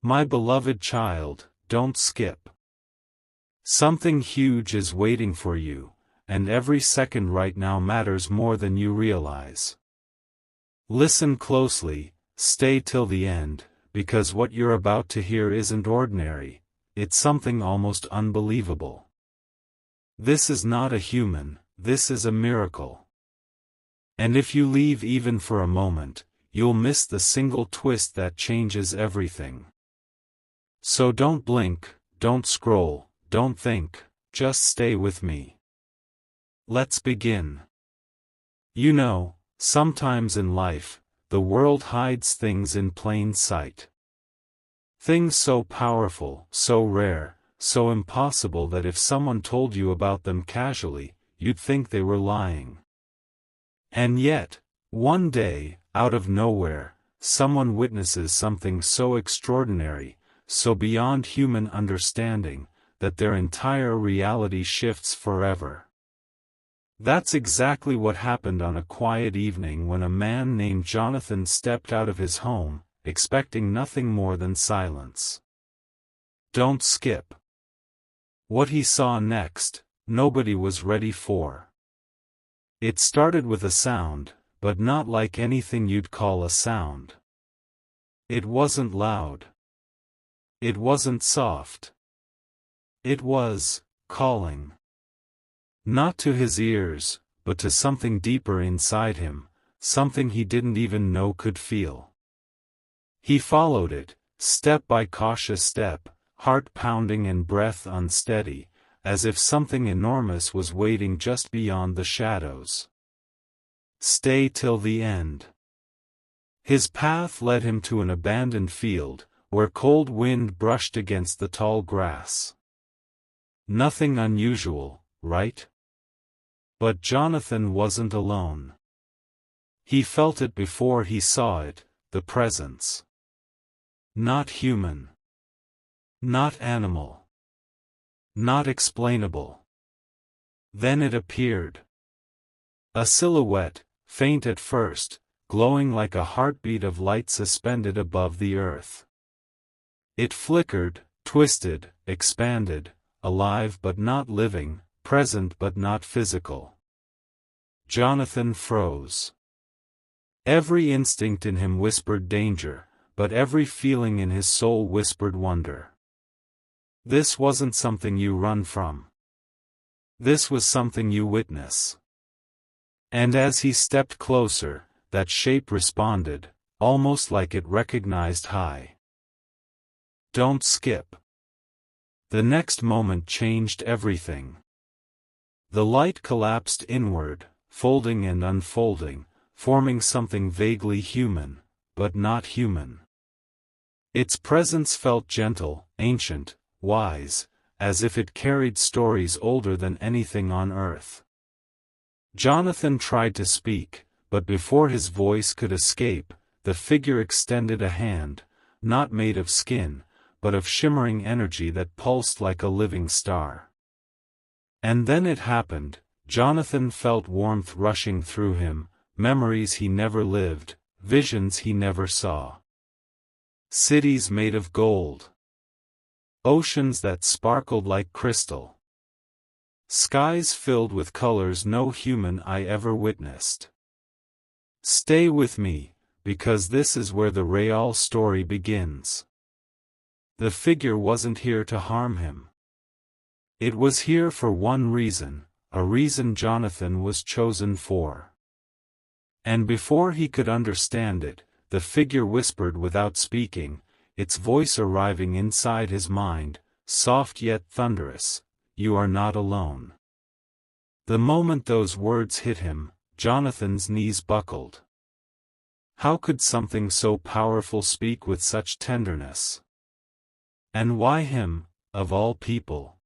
My beloved child, don't skip. Something huge is waiting for you, and every second right now matters more than you realize. Listen closely, stay till the end, because what you're about to hear isn't ordinary, it's something almost unbelievable. This is not a human, this is a miracle. And if you leave even for a moment, you'll miss the single twist that changes everything. So don't blink, don't scroll, don't think, just stay with me. Let's begin. You know, sometimes in life, the world hides things in plain sight. Things so powerful, so rare, so impossible that if someone told you about them casually, you'd think they were lying. And yet, one day, out of nowhere, someone witnesses something so extraordinary, so beyond human understanding, that their entire reality shifts forever. That's exactly what happened on a quiet evening when a man named Jonathan stepped out of his home, expecting nothing more than silence. Don't skip. What he saw next, nobody was ready for. It started with a sound, but not like anything you'd call a sound. It wasn't loud. It wasn't soft. It was calling. Not to his ears, but to something deeper inside him, something he didn't even know could feel. He followed it, step by cautious step, heart pounding and breath unsteady, as if something enormous was waiting just beyond the shadows. Stay till the end. His path led him to an abandoned field, where cold wind brushed against the tall grass. Nothing unusual, right? But Jonathan wasn't alone. He felt it before he saw it, the presence. Not human. Not animal. Not explainable. Then it appeared. A silhouette, faint at first, glowing like a heartbeat of light suspended above the earth. It flickered, twisted, expanded, alive but not living, present but not physical. Jonathan froze. Every instinct in him whispered danger, but every feeling in his soul whispered wonder. This wasn't something you run from. This was something you witness. And as he stepped closer, that shape responded, almost like it recognized hi. Don't skip. The next moment changed everything. The light collapsed inward, folding and unfolding, forming something vaguely human, but not human. Its presence felt gentle, ancient, wise, as if it carried stories older than anything on earth. Jonathan tried to speak, but before his voice could escape, the figure extended a hand, not made of skin, but of shimmering energy that pulsed like a living star. And then it happened. Jonathan felt warmth rushing through him, memories he never lived, visions he never saw. Cities made of gold. Oceans that sparkled like crystal. Skies filled with colors no human eye ever witnessed. Stay with me, because this is where the real story begins. The figure wasn't here to harm him. It was here for one reason, a reason Jonathan was chosen for. And before he could understand it, the figure whispered without speaking, its voice arriving inside his mind, soft yet thunderous, "You are not alone." The moment those words hit him, Jonathan's knees buckled. How could something so powerful speak with such tenderness? And why him, of all people?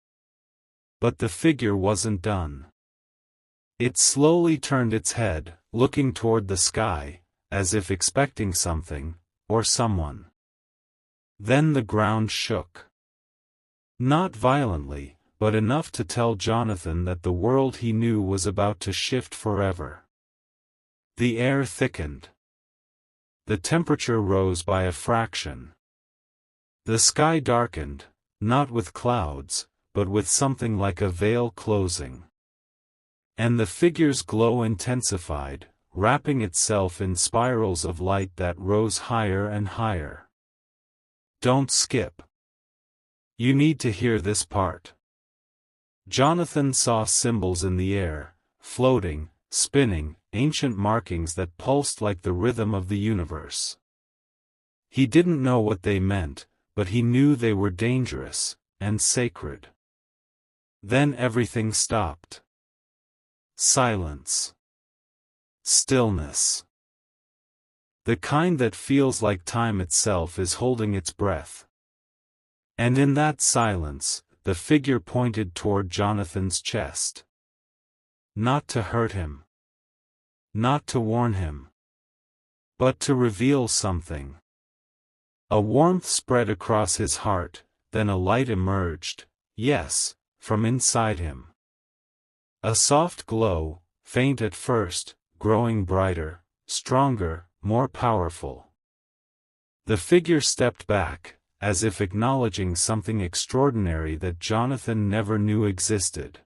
But the figure wasn't done. It slowly turned its head, looking toward the sky, as if expecting something, or someone. Then the ground shook. Not violently, but enough to tell Jonathan that the world he knew was about to shift forever. The air thickened. The temperature rose by a fraction. The sky darkened, not with clouds, but with something like a veil closing. And the figure's glow intensified, wrapping itself in spirals of light that rose higher and higher. Don't skip. You need to hear this part. Jonathan saw symbols in the air, floating, spinning, ancient markings that pulsed like the rhythm of the universe. He didn't know what they meant, but he knew they were dangerous, and sacred. Then everything stopped. Silence. Stillness. The kind that feels like time itself is holding its breath. And in that silence, the figure pointed toward Jonathan's chest. Not to hurt him. Not to warn him. But to reveal something. A warmth spread across his heart, then a light emerged, yes, from inside him. A soft glow, faint at first, growing brighter, stronger, more powerful. The figure stepped back, as if acknowledging something extraordinary that Jonathan never knew existed.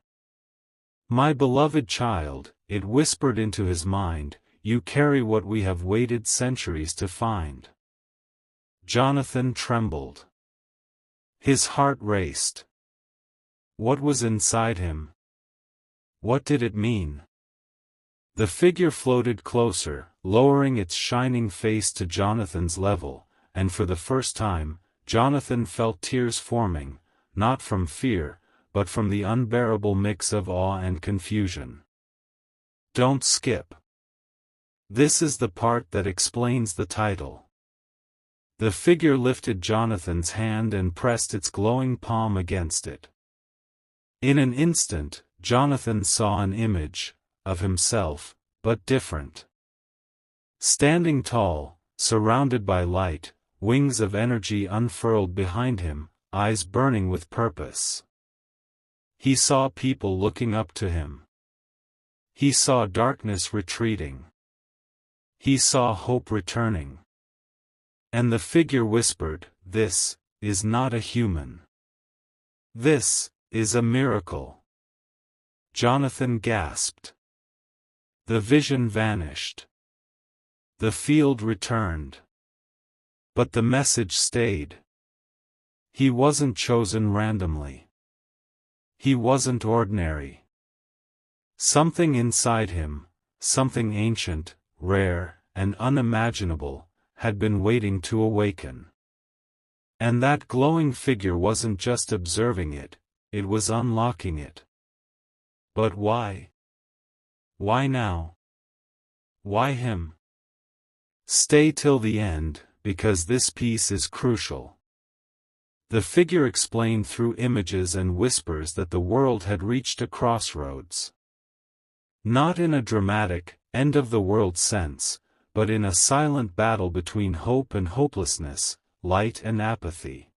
"My beloved child," it whispered into his mind, "you carry what we have waited centuries to find." Jonathan trembled. His heart raced. What was inside him? What did it mean? The figure floated closer, lowering its shining face to Jonathan's level, and for the first time, Jonathan felt tears forming, not from fear, but from the unbearable mix of awe and confusion. Don't skip. This is the part that explains the title. The figure lifted Jonathan's hand and pressed its glowing palm against it. In an instant, Jonathan saw an image, of himself, but different. Standing tall, surrounded by light, wings of energy unfurled behind him, eyes burning with purpose. He saw people looking up to him. He saw darkness retreating. He saw hope returning. And the figure whispered, "This is not a human. This is a miracle." Jonathan gasped. The vision vanished. The field returned. But the message stayed. He wasn't chosen randomly. He wasn't ordinary. Something inside him, something ancient, rare, and unimaginable, had been waiting to awaken. And that glowing figure wasn't just observing it, it was unlocking it. But why? Why now? Why him? Stay till the end, because this piece is crucial. The figure explained through images and whispers that the world had reached a crossroads. Not in a dramatic, end-of-the-world sense, but in a silent battle between hope and hopelessness, light and apathy.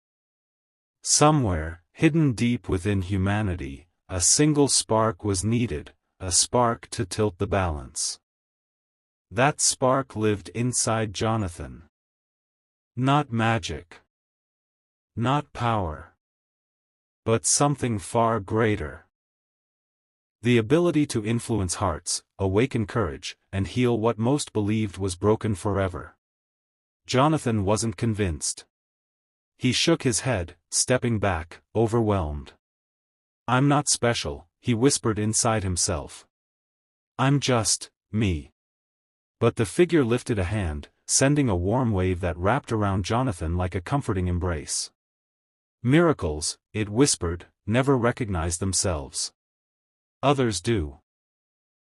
Somewhere, hidden deep within humanity, a single spark was needed, a spark to tilt the balance. That spark lived inside Jonathan. Not magic. Not power. But something far greater. The ability to influence hearts, awaken courage, and heal what most believed was broken forever. Jonathan wasn't convinced. He shook his head, stepping back, overwhelmed. "I'm not special," he whispered inside himself. "I'm just me." But the figure lifted a hand, sending a warm wave that wrapped around Jonathan like a comforting embrace. "Miracles," it whispered, "never recognize themselves. Others do."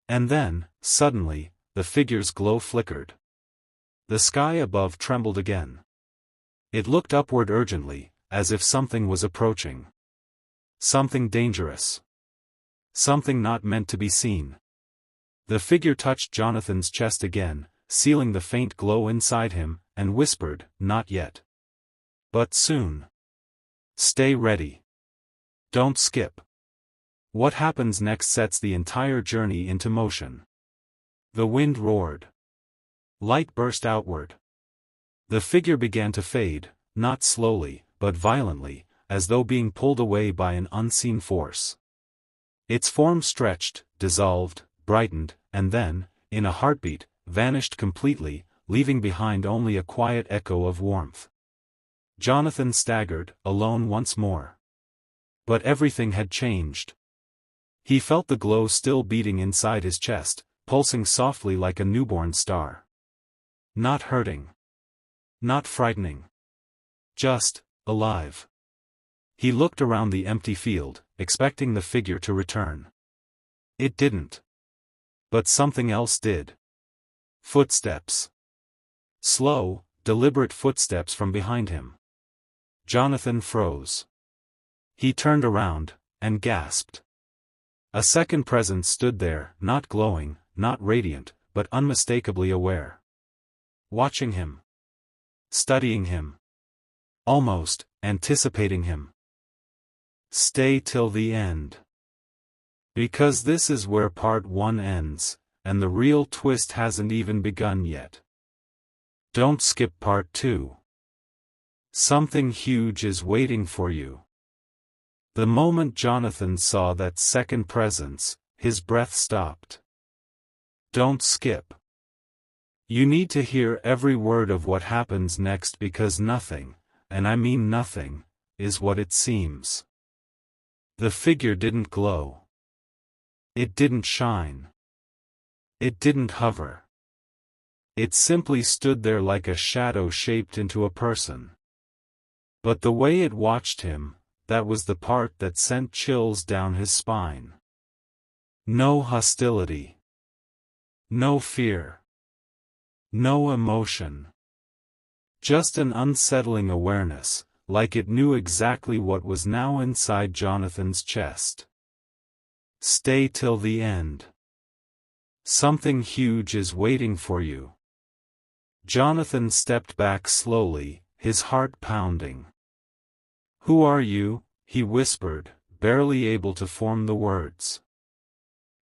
And then, suddenly, the figure's glow flickered. The sky above trembled again. It looked upward urgently, as if something was approaching. Something dangerous. Something not meant to be seen. The figure touched Jonathan's chest again, sealing the faint glow inside him, and whispered, "Not yet. But soon. Stay ready. Don't skip." What happens next sets the entire journey into motion. The wind roared. Light burst outward. The figure began to fade, not slowly, but violently, as though being pulled away by an unseen force. Its form stretched, dissolved, brightened, and then, in a heartbeat, vanished completely, leaving behind only a quiet echo of warmth. Jonathan staggered, alone once more. But everything had changed. He felt the glow still beating inside his chest, pulsing softly like a newborn star. Not hurting. Not frightening. Just, alive. He looked around the empty field, expecting the figure to return. It didn't. But something else did. Footsteps. Slow, deliberate footsteps from behind him. Jonathan froze. He turned around, and gasped. A second presence stood there, not glowing, not radiant, but unmistakably aware. Watching him. Studying him. Almost, anticipating him. Stay till the end. Because this is where part 1 ends, and the real twist hasn't even begun yet. Don't skip part 2. Something huge is waiting for you. The moment Jonathan saw that second presence, his breath stopped. Don't skip. You need to hear every word of what happens next, because nothing, and I mean nothing, is what it seems. The figure didn't glow. It didn't shine. It didn't hover. It simply stood there like a shadow shaped into a person. But the way it watched him, that was the part that sent chills down his spine. No hostility. No fear. No emotion. Just an unsettling awareness, like it knew exactly what was now inside Jonathan's chest. Stay till the end. Something huge is waiting for you. Jonathan stepped back slowly, his heart pounding. Who are you? He whispered, barely able to form the words.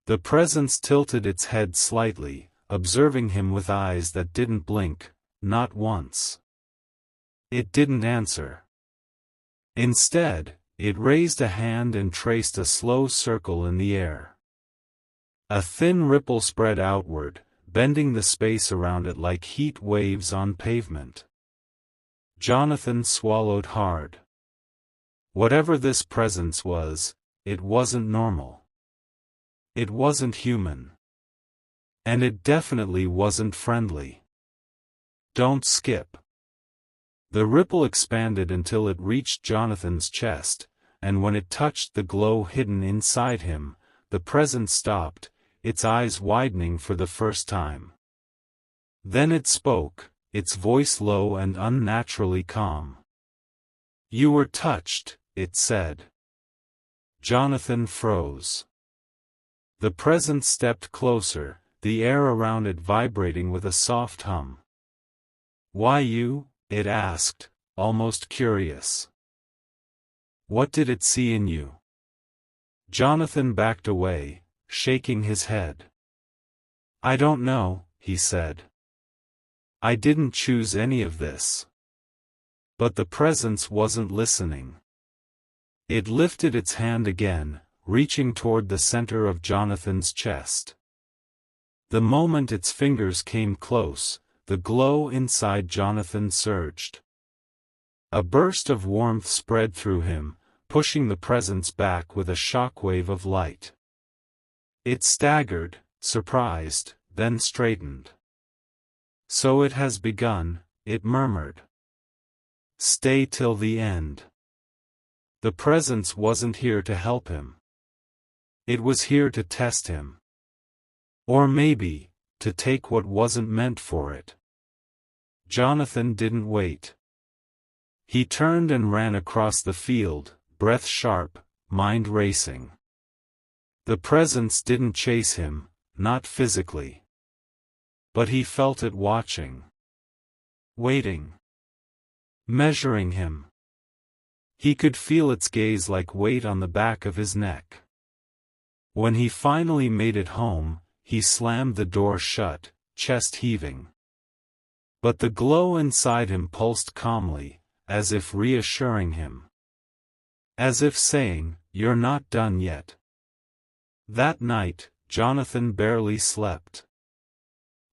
The presence tilted its head slightly, observing him with eyes that didn't blink, not once. It didn't answer. Instead, it raised a hand and traced a slow circle in the air. A thin ripple spread outward, bending the space around it like heat waves on pavement. Jonathan swallowed hard. Whatever this presence was, it wasn't normal. It wasn't human. And it definitely wasn't friendly. Don't skip. The ripple expanded until it reached Jonathan's chest, and when it touched the glow hidden inside him, the presence stopped, its eyes widening for the first time. Then it spoke, its voice low and unnaturally calm. You were touched, it said. Jonathan froze. The presence stepped closer, the air around it vibrating with a soft hum. Why you? It asked, almost curious. What did it see in you? Jonathan backed away, shaking his head. I don't know, he said. I didn't choose any of this. But the presence wasn't listening. It lifted its hand again, reaching toward the center of Jonathan's chest. The moment its fingers came close, the glow inside Jonathan surged. A burst of warmth spread through him, pushing the presence back with a shockwave of light. It staggered, surprised, then straightened. So it has begun, it murmured. Stay till the end. The presence wasn't here to help him. It was here to test him. Or maybe, to take what wasn't meant for it. Jonathan didn't wait. He turned and ran across the field, breath sharp, mind racing. The presence didn't chase him, not physically. But he felt it watching. Waiting. Measuring him. He could feel its gaze like weight on the back of his neck. When he finally made it home, he slammed the door shut, chest heaving. But the glow inside him pulsed calmly, as if reassuring him. As if saying, "You're not done yet." That night, Jonathan barely slept.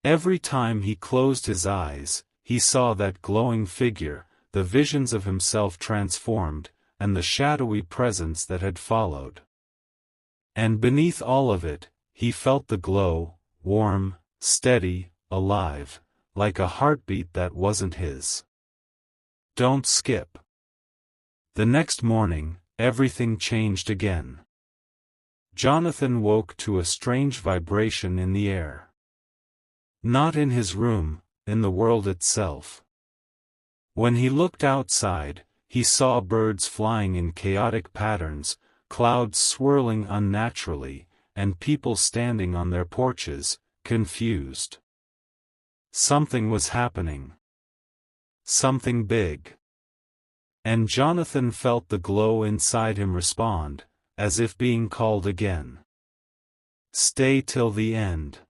Every time he closed his eyes, he saw that glowing figure, the visions of himself transformed, and the shadowy presence that had followed. And beneath all of it, he felt the glow, warm, steady, alive, like a heartbeat that wasn't his. Don't skip. The next morning, everything changed again. Jonathan woke to a strange vibration in the air. Not in his room, in the world itself. When he looked outside, he saw birds flying in chaotic patterns, clouds swirling unnaturally, and people standing on their porches, confused. Something was happening. Something big. And Jonathan felt the glow inside him respond, as if being called again. Stay till the end.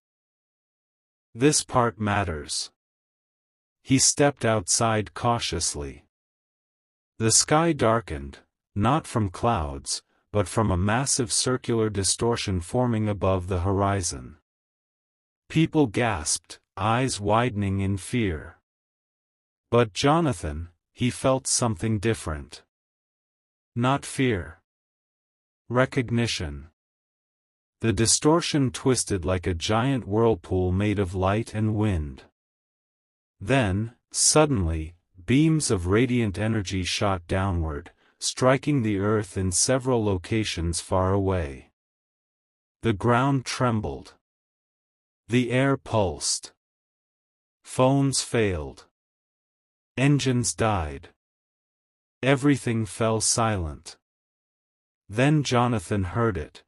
This part matters. He stepped outside cautiously. The sky darkened, not from clouds, but from a massive circular distortion forming above the horizon. People gasped, eyes widening in fear. But Jonathan, he felt something different. Not fear. Recognition. The distortion twisted like a giant whirlpool made of light and wind. Then, suddenly, beams of radiant energy shot downward, striking the earth in several locations far away. The ground trembled. The air pulsed. Phones failed. Engines died. Everything fell silent. Then Jonathan heard it.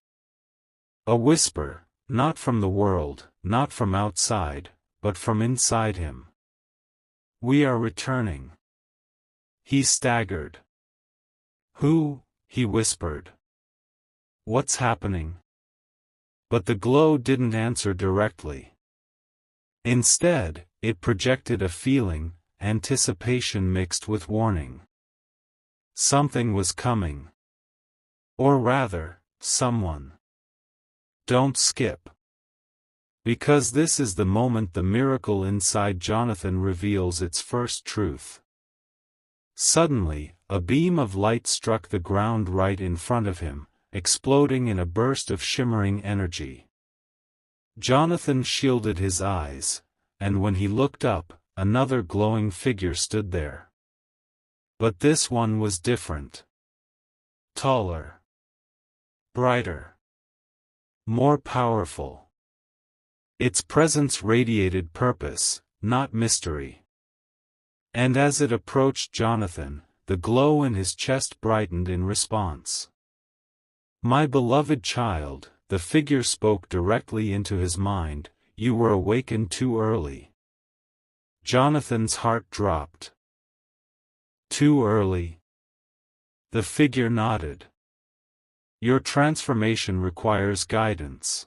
A whisper, not from the world, not from outside, but from inside him. We are returning. He staggered. Who? He whispered. What's happening? But the glow didn't answer directly. Instead, it projected a feeling, anticipation mixed with warning. Something was coming. Or rather, someone. Don't skip. Because this is the moment the miracle inside Jonathan reveals its first truth. Suddenly, a beam of light struck the ground right in front of him, exploding in a burst of shimmering energy. Jonathan shielded his eyes, and when he looked up, another glowing figure stood there. But this one was different. Taller. Brighter. More powerful. Its presence radiated purpose, not mystery. And as it approached Jonathan, the glow in his chest brightened in response. My beloved child, the figure spoke directly into his mind, you were awakened too early. Jonathan's heart dropped. Too early? The figure nodded. Your transformation requires guidance,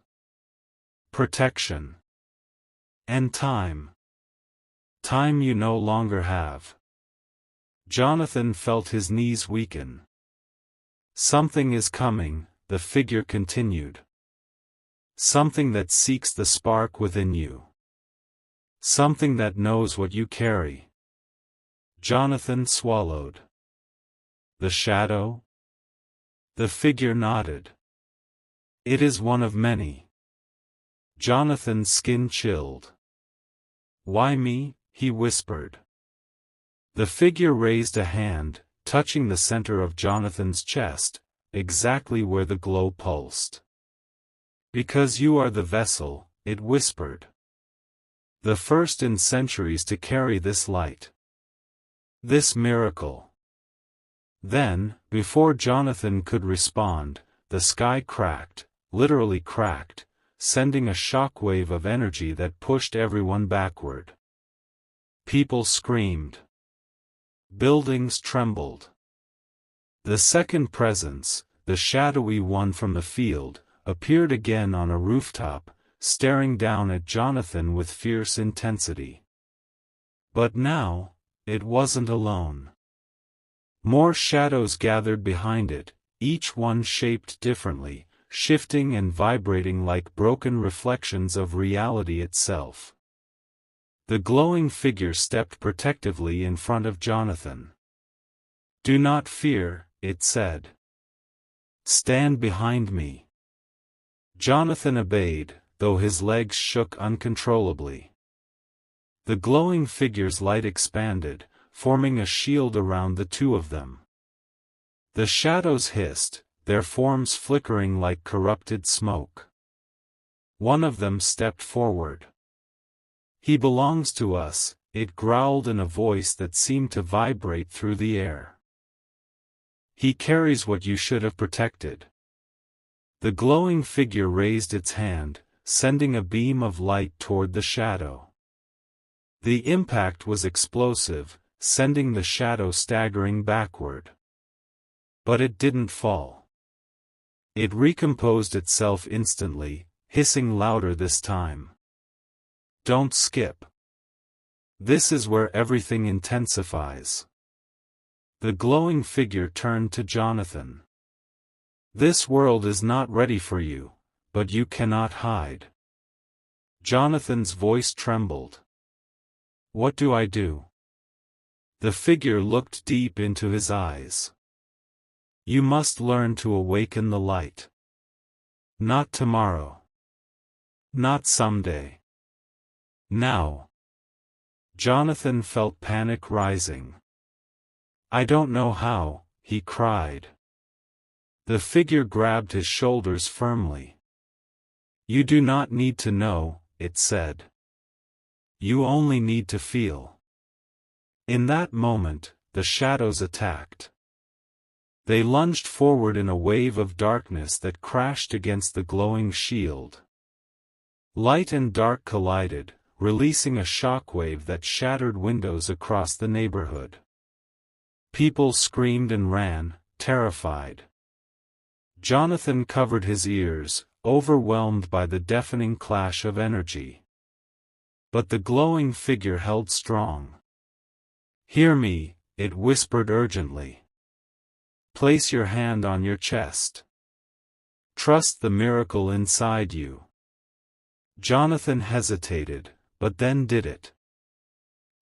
protection, and time. Time you no longer have. Jonathan felt his knees weaken. Something is coming, the figure continued. Something that seeks the spark within you. Something that knows what you carry. Jonathan swallowed. The shadow? The figure nodded. It is one of many. Jonathan's skin chilled. Why me? He whispered. The figure raised a hand, touching the center of Jonathan's chest, exactly where the glow pulsed. Because you are the vessel, it whispered. The first in centuries to carry this light. This miracle. Then, before Jonathan could respond, the sky cracked, literally cracked, sending a shockwave of energy that pushed everyone backward. People screamed. Buildings trembled. The second presence, the shadowy one from the field, appeared again on a rooftop, staring down at Jonathan with fierce intensity. But now, it wasn't alone. More shadows gathered behind it, each one shaped differently, shifting and vibrating like broken reflections of reality itself. The glowing figure stepped protectively in front of Jonathan. "Do not fear," it said. "Stand behind me." Jonathan obeyed, though his legs shook uncontrollably. The glowing figure's light expanded, forming a shield around the two of them. The shadows hissed, their forms flickering like corrupted smoke. One of them stepped forward. "He belongs to us," it growled in a voice that seemed to vibrate through the air. "He carries what you should have protected." The glowing figure raised its hand, sending a beam of light toward the shadow. The impact was explosive, sending the shadow staggering backward. But it didn't fall. It recomposed itself instantly, hissing louder this time. "Don't skip. This is where everything intensifies." The glowing figure turned to Jonathan. "This world is not ready for you, but you cannot hide." Jonathan's voice trembled. "What do I do?" The figure looked deep into his eyes. "You must learn to awaken the light. Not tomorrow. Not someday. Now." Jonathan felt panic rising. "I don't know how," he cried. The figure grabbed his shoulders firmly. "You do not need to know," it said. "You only need to feel." In that moment, the shadows attacked. They lunged forward in a wave of darkness that crashed against the glowing shield. Light and dark collided, releasing a shockwave that shattered windows across the neighborhood. People screamed and ran, terrified. Jonathan covered his ears, overwhelmed by the deafening clash of energy. But the glowing figure held strong. "Hear me," it whispered urgently. "Place your hand on your chest. Trust the miracle inside you." Jonathan hesitated, but then did it.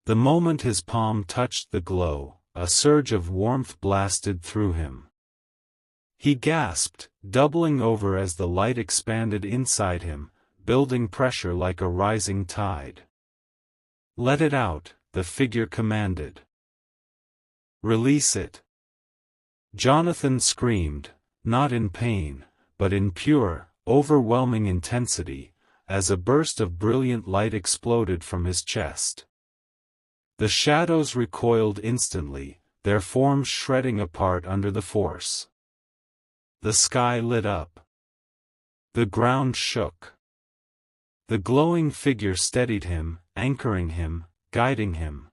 The moment his palm touched the glow, a surge of warmth blasted through him. He gasped, doubling over as the light expanded inside him, building pressure like a rising tide. "Let it out," the figure commanded. "Release it." Jonathan screamed, not in pain, but in pure, overwhelming intensity, as a burst of brilliant light exploded from his chest. The shadows recoiled instantly, their forms shredding apart under the force. The sky lit up. The ground shook. The glowing figure steadied him, anchoring him, guiding him.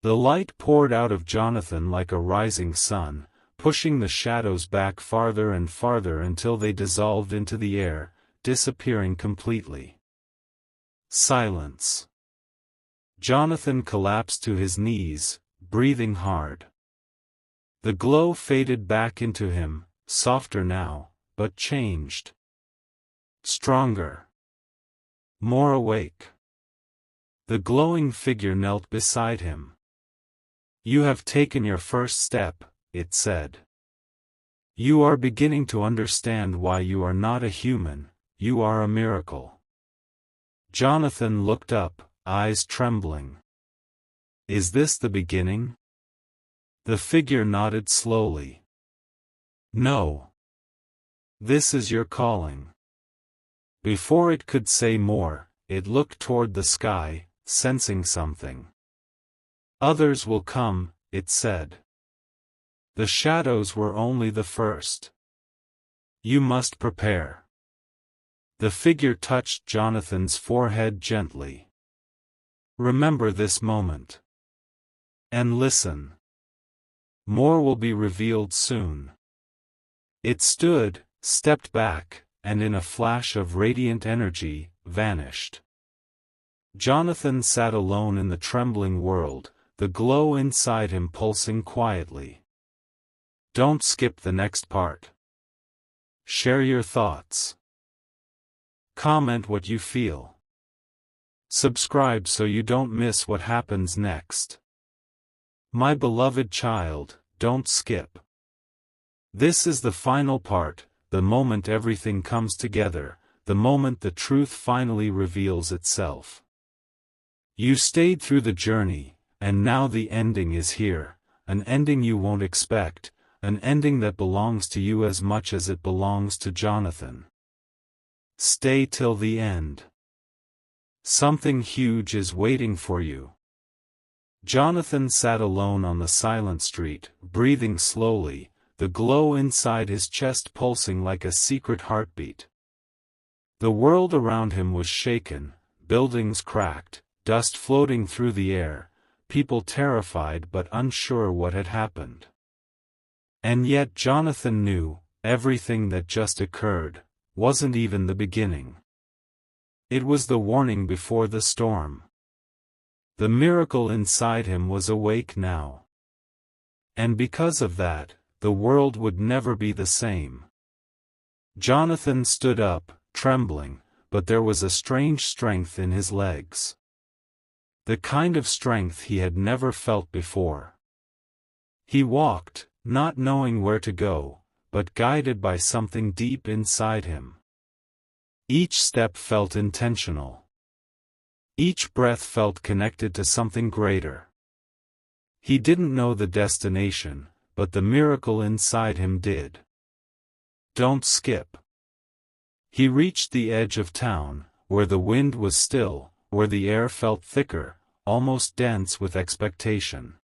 The light poured out of Jonathan like a rising sun, pushing the shadows back farther and farther until they dissolved into the air, disappearing completely. Silence. Jonathan collapsed to his knees, breathing hard. The glow faded back into him, softer now, but changed. Stronger. More awake. The glowing figure knelt beside him. "You have taken your first step," it said. "You are beginning to understand why you are not a human, you are a miracle." Jonathan looked up, eyes trembling. "Is this the beginning?" The figure nodded slowly. "No. This is your calling." Before it could say more, it looked toward the sky, sensing something. "Others will come," it said. "The shadows were only the first. You must prepare." The figure touched Jonathan's forehead gently. "Remember this moment. And listen. More will be revealed soon." It stood, stepped back, and in a flash of radiant energy, vanished. Jonathan sat alone in the trembling world, the glow inside him pulsing quietly. Don't skip the next part. Share your thoughts. Comment what you feel. Subscribe so you don't miss what happens next. My beloved child, don't skip. This is the final part, the moment everything comes together, the moment the truth finally reveals itself. You stayed through the journey, and now the ending is here, an ending you won't expect, an ending that belongs to you as much as it belongs to Jonathan. Stay till the end. Something huge is waiting for you. Jonathan sat alone on the silent street, breathing slowly, the glow inside his chest pulsing like a secret heartbeat. The world around him was shaken, buildings cracked, dust floating through the air, people terrified but unsure what had happened. And yet Jonathan knew, everything that just occurred wasn't even the beginning. It was the warning before the storm. The miracle inside him was awake now. And because of that, the world would never be the same. Jonathan stood up, trembling, but there was a strange strength in his legs. The kind of strength he had never felt before. He walked, not knowing where to go, but guided by something deep inside him. Each step felt intentional. Each breath felt connected to something greater. He didn't know the destination, but the miracle inside him did. Don't skip. He reached the edge of town, where the wind was still, where the air felt thicker, almost dense with expectation.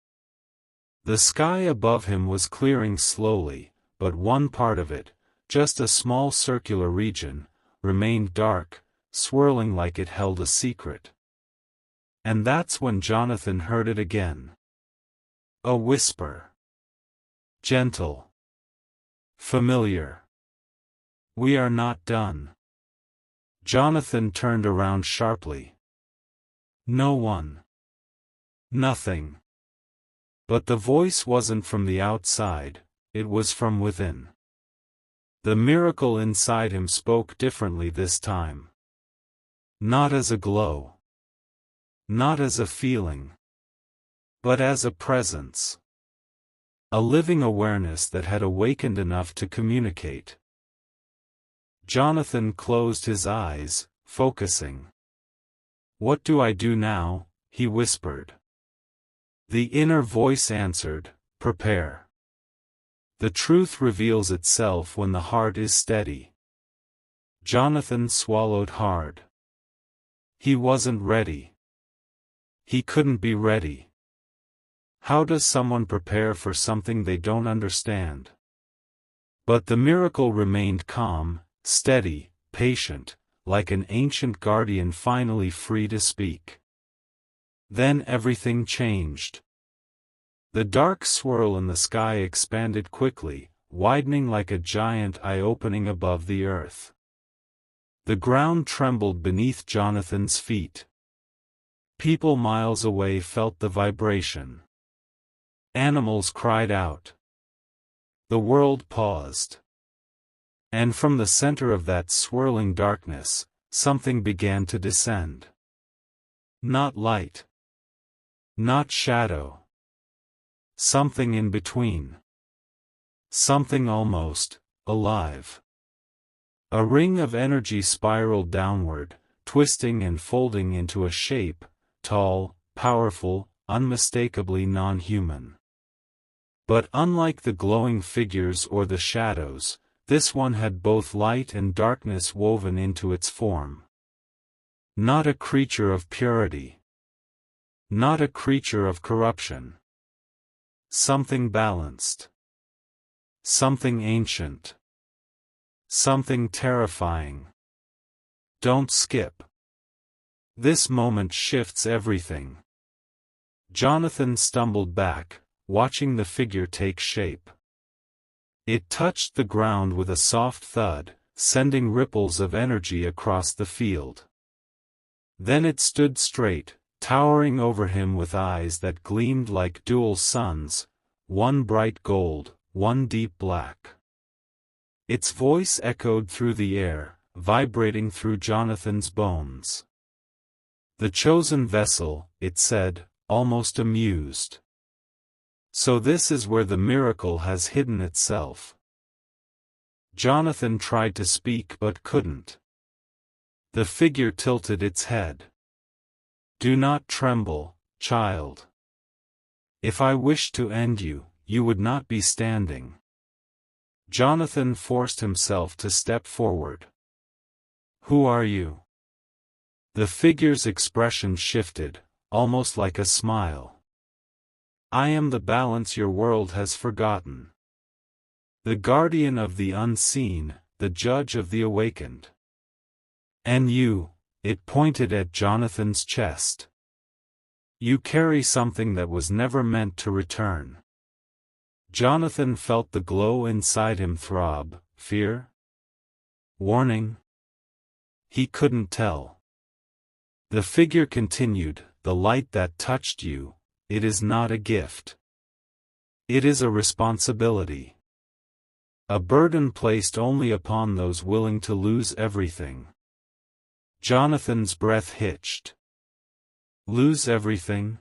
The sky above him was clearing slowly, but one part of it, just a small circular region, remained dark, swirling like it held a secret. And that's when Jonathan heard it again. A whisper. Gentle. Familiar. We are not done. Jonathan turned around sharply. No one. Nothing. But the voice wasn't from the outside, it was from within. The miracle inside him spoke differently this time. Not as a glow. Not as a feeling. But as a presence. A living awareness that had awakened enough to communicate. Jonathan closed his eyes, focusing. What do I do now? He whispered. The inner voice answered, prepare. The truth reveals itself when the heart is steady. Jonathan swallowed hard. He wasn't ready. He couldn't be ready. How does someone prepare for something they don't understand? But the miracle remained calm, steady, patient, like an ancient guardian finally free to speak. Then everything changed. The dark swirl in the sky expanded quickly, widening like a giant eye opening above the earth. The ground trembled beneath Jonathan's feet. People miles away felt the vibration. Animals cried out. The world paused. And from the center of that swirling darkness, something began to descend. Not light. Not shadow. Something in between. Something almost alive. A ring of energy spiraled downward, twisting and folding into a shape, tall, powerful, unmistakably non-human. But unlike the glowing figures or the shadows, this one had both light and darkness woven into its form. Not a creature of purity. Not a creature of corruption. Something balanced. Something ancient. Something terrifying. Don't skip. This moment shifts everything. Jonathan stumbled back, watching the figure take shape. It touched the ground with a soft thud, sending ripples of energy across the field. Then it stood straight, towering over him with eyes that gleamed like dual suns, one bright gold, one deep black. Its voice echoed through the air, vibrating through Jonathan's bones. "The chosen vessel," it said, almost amused. "So this is where the miracle has hidden itself." Jonathan tried to speak but couldn't. The figure tilted its head. "Do not tremble, child. If I wished to end you, you would not be standing." Jonathan forced himself to step forward. "Who are you?" The figure's expression shifted, almost like a smile. "I am the balance your world has forgotten. The guardian of the unseen, the judge of the awakened. And you," it pointed at Jonathan's chest. "You carry something that was never meant to return." Jonathan felt the glow inside him throb. Fear? Warning? He couldn't tell. The figure continued, "The light that touched you, it is not a gift. It is a responsibility. A burden placed only upon those willing to lose everything." Jonathan's breath hitched. "Lose everything?"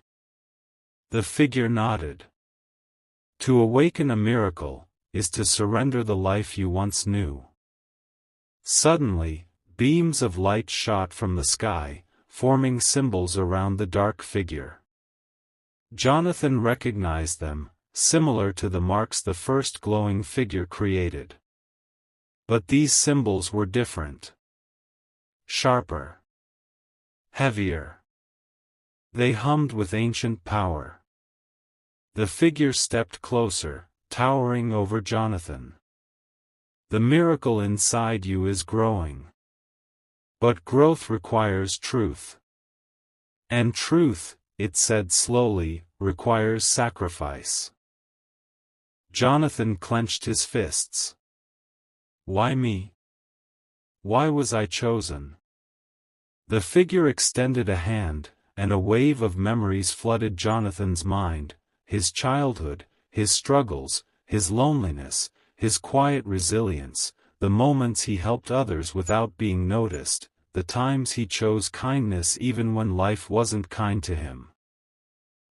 The figure nodded. "To awaken a miracle, is to surrender the life you once knew." Suddenly, beams of light shot from the sky, forming symbols around the dark figure. Jonathan recognized them, similar to the marks the first glowing figure created. But these symbols were different. Sharper. Heavier. They hummed with ancient power. The figure stepped closer, towering over Jonathan. "The miracle inside you is growing. But growth requires truth. And truth," it said slowly, "requires sacrifice." Jonathan clenched his fists. "Why me? Why was I chosen?" The figure extended a hand, and a wave of memories flooded Jonathan's mind, his childhood, his struggles, his loneliness, his quiet resilience, the moments he helped others without being noticed, the times he chose kindness even when life wasn't kind to him.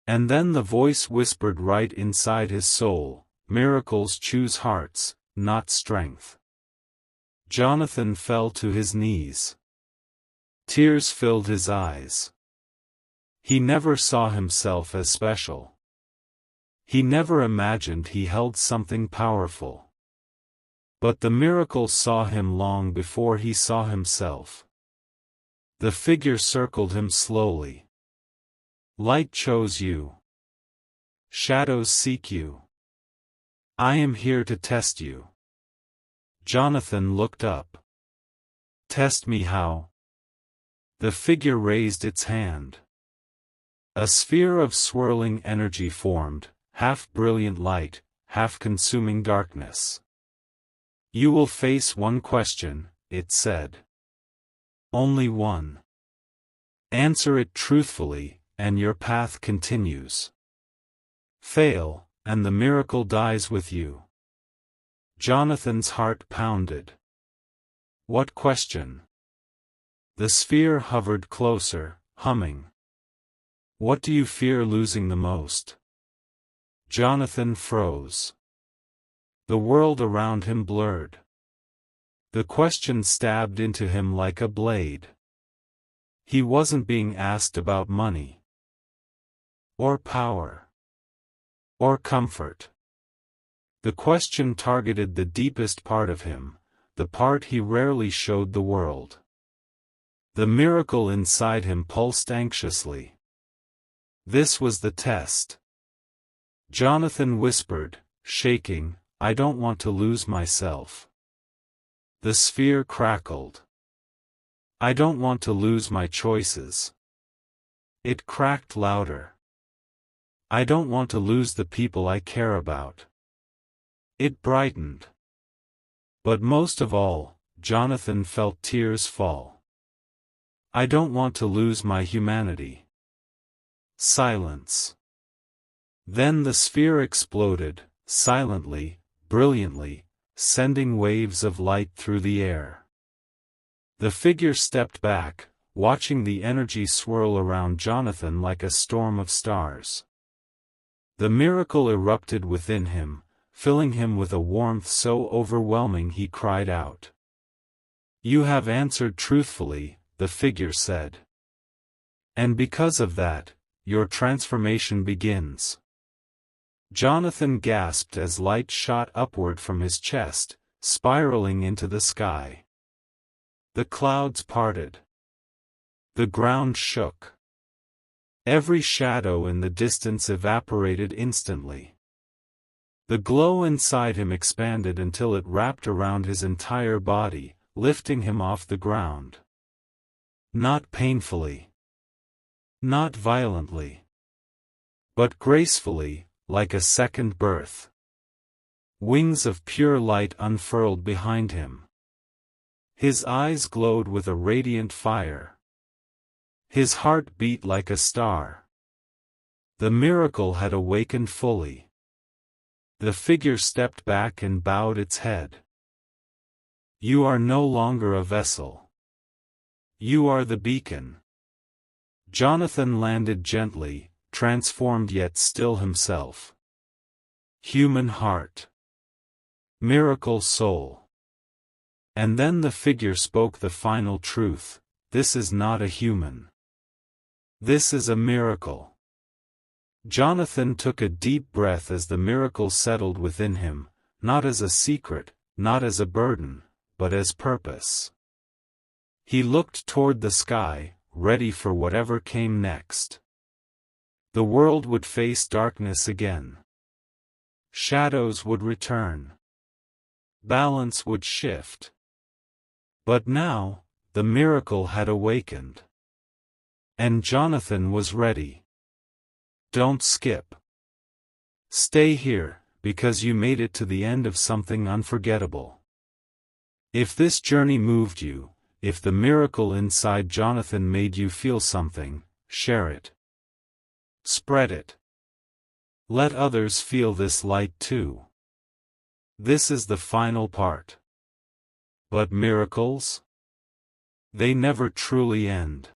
And then the voice whispered right inside his soul, "Miracles choose hearts, not strength." Jonathan fell to his knees. Tears filled his eyes. He never saw himself as special. He never imagined he held something powerful. But the miracle saw him long before he saw himself. The figure circled him slowly. "Light chose you. Shadows seek you. I am here to test you." Jonathan looked up. "Test me how?" The figure raised its hand. A sphere of swirling energy formed, half brilliant light, half consuming darkness. "You will face one question," it said. "Only one. Answer it truthfully, and your path continues. Fail, and the miracle dies with you." Jonathan's heart pounded. "What question?" The sphere hovered closer, humming. "What do you fear losing the most?" Jonathan froze. The world around him blurred. The question stabbed into him like a blade. He wasn't being asked about money, or power, or comfort. The question targeted the deepest part of him, the part he rarely showed the world. The miracle inside him pulsed anxiously. This was the test. Jonathan whispered, shaking, "I don't want to lose myself." The sphere crackled. "I don't want to lose my choices." It cracked louder. "I don't want to lose the people I care about." It brightened. But most of all, Jonathan felt tears fall. "I don't want to lose my humanity." Silence. Then the sphere exploded, silently, brilliantly, sending waves of light through the air. The figure stepped back, watching the energy swirl around Jonathan like a storm of stars. The miracle erupted within him, filling him with a warmth so overwhelming he cried out. "You have answered truthfully," the figure said. "And because of that, your transformation begins." Jonathan gasped as light shot upward from his chest, spiraling into the sky. The clouds parted. The ground shook. Every shadow in the distance evaporated instantly. The glow inside him expanded until it wrapped around his entire body, lifting him off the ground. Not painfully. Not violently. But gracefully, like a second birth. Wings of pure light unfurled behind him. His eyes glowed with a radiant fire. His heart beat like a star. The miracle had awakened fully. The figure stepped back and bowed its head. "You are no longer a vessel. You are the beacon." Jonathan landed gently, transformed yet still himself. Human heart. Miracle soul. And then the figure spoke the final truth: this is not a human. This is a miracle. Jonathan took a deep breath as the miracle settled within him, not as a secret, not as a burden, but as purpose. He looked toward the sky, ready for whatever came next. The world would face darkness again. Shadows would return. Balance would shift. But now, the miracle had awakened. And Jonathan was ready. Don't skip. Stay here, because you made it to the end of something unforgettable. If this journey moved you, if the miracle inside Jonathan made you feel something, share it. Spread it. Let others feel this light too. This is the final part. But miracles? They never truly end.